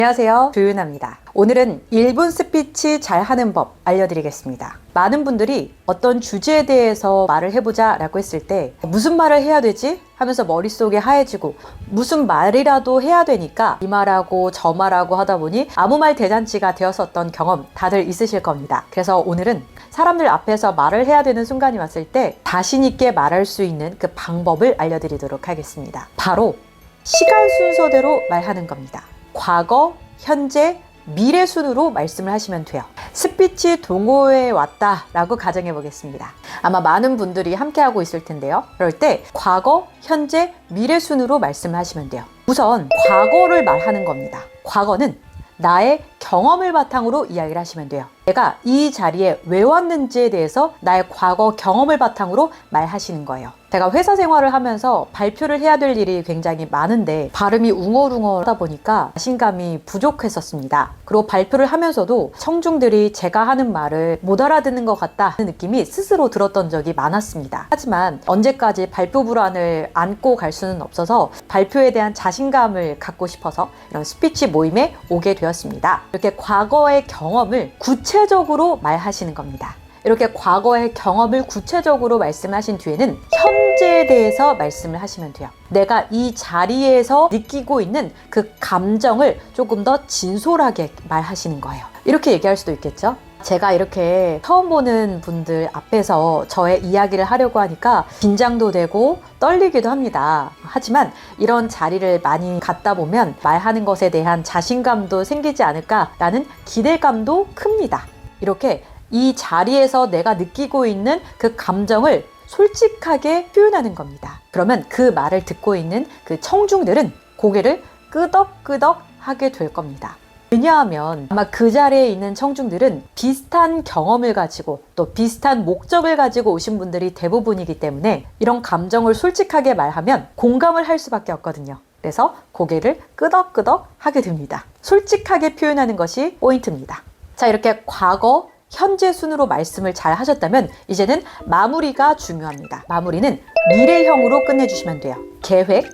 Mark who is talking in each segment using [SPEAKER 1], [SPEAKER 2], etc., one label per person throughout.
[SPEAKER 1] 안녕하세요, 조윤아입니다. 오늘은 1분 스피치 잘하는 법 알려드리겠습니다. 많은 분들이 어떤 주제에 대해서 말을 해보자 라고 했을 때 무슨 말을 해야 되지? 하면서 머릿속에 하얘지고 무슨 말이라도 해야 되니까 이 말하고 저 말하고 하다 보니 아무 말 대잔치가 되었었던 경험 다들 있으실 겁니다. 그래서 오늘은 사람들 앞에서 말을 해야 되는 순간이 왔을 때 자신 있게 말할 수 있는 그 방법을 알려드리도록 하겠습니다. 바로 시간 순서대로 말하는 겁니다. 과거, 현재, 미래 순으로 말씀을 하시면 돼요. 스피치 동호회에 왔다 라고 가정해 보겠습니다. 아마 많은 분들이 함께 하고 있을 텐데요. 그럴 때 과거, 현재, 미래 순으로 말씀을 하시면 돼요. 우선 과거를 말하는 겁니다. 과거는 나의 경험을 바탕으로 이야기를 하시면 돼요. 내가 이 자리에 왜 왔는지에 대해서 나의 과거 경험을 바탕으로 말하시는 거예요. 제가 회사 생활을 하면서 발표를 해야 될 일이 굉장히 많은데 발음이 웅얼웅얼하다 보니까 자신감이 부족했었습니다. 그리고 발표를 하면서도 청중들이 제가 하는 말을 못 알아듣는 것 같다는 느낌이 스스로 들었던 적이 많았습니다. 하지만 언제까지 발표 불안을 안고 갈 수는 없어서 발표에 대한 자신감을 갖고 싶어서 이런 스피치 모임에 오게 되었습니다. 이렇게 과거의 경험을 구체적으로 말하시는 겁니다. 이렇게 과거의 경험을 구체적으로 말씀하신 뒤에는 현재에 대해서 말씀을 하시면 돼요. 내가 이 자리에서 느끼고 있는 그 감정을 조금 더 진솔하게 말하시는 거예요. 이렇게 얘기할 수도 있겠죠? 제가 이렇게 처음 보는 분들 앞에서 저의 이야기를 하려고 하니까 긴장도 되고 떨리기도 합니다. 하지만 이런 자리를 많이 갖다 보면 말하는 것에 대한 자신감도 생기지 않을까라는 기대감도 큽니다. 이렇게 이 자리에서 내가 느끼고 있는 그 감정을 솔직하게 표현하는 겁니다. 그러면 그 말을 듣고 있는 그 청중들은 고개를 끄덕끄덕 하게 될 겁니다. 왜냐하면 아마 그 자리에 있는 청중들은 비슷한 경험을 가지고 또 비슷한 목적을 가지고 오신 분들이 대부분이기 때문에 이런 감정을 솔직하게 말하면 공감을 할 수밖에 없거든요. 그래서 고개를 끄덕끄덕 하게 됩니다. 솔직하게 표현하는 것이 포인트입니다. 자, 이렇게 과거, 현재 순으로 말씀을 잘 하셨다면 이제는 마무리가 중요합니다. 마무리는 미래형으로 끝내주시면 돼요. 계획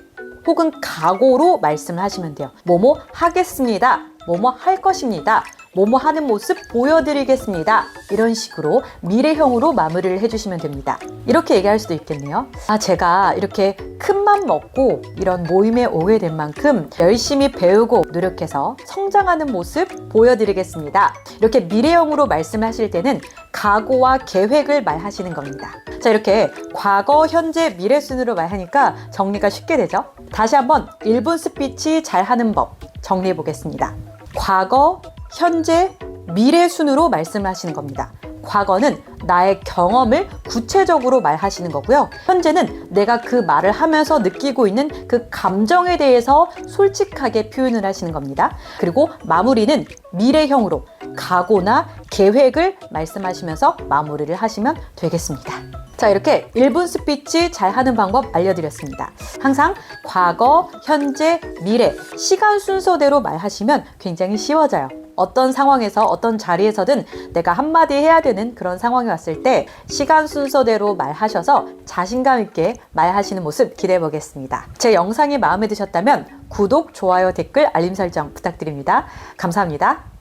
[SPEAKER 1] 혹은 각오로 말씀을 하시면 돼요. 뭐뭐 하겠습니다. 뭐뭐 할 것입니다. 뭐뭐 하는 모습 보여드리겠습니다. 이런 식으로 미래형으로 마무리를 해주시면 됩니다. 이렇게 얘기할 수도 있겠네요. 제가 이렇게 큰 맘 먹고 이런 모임에 오게 된 만큼 열심히 배우고 노력해서 성장하는 모습 보여드리겠습니다. 이렇게 미래형으로 말씀하실 때는 각오와 계획을 말하시는 겁니다. 자, 이렇게 과거, 현재, 미래 순으로 말하니까 정리가 쉽게 되죠? 다시 한번 1분 스피치 잘하는 법 정리해 보겠습니다. 과거, 현재, 미래 순으로 말씀하시는 겁니다. 과거는 나의 경험을 구체적으로 말하시는 거고요. 현재는 내가 그 말을 하면서 느끼고 있는 그 감정에 대해서 솔직하게 표현을 하시는 겁니다. 그리고 마무리는 미래형으로 각오나 계획을 말씀하시면서 마무리를 하시면 되겠습니다. 자, 이렇게 1분 스피치 잘하는 방법 알려드렸습니다. 항상 과거, 현재, 미래, 시간 순서대로 말하시면 굉장히 쉬워져요. 어떤 상황에서 어떤 자리에서든 내가 한마디 해야 되는 그런 상황이 왔을 때 시간 순서대로 말하셔서 자신감 있게 말하시는 모습 기대해 보겠습니다. 제 영상이 마음에 드셨다면 구독, 좋아요, 댓글, 알림 설정 부탁드립니다. 감사합니다.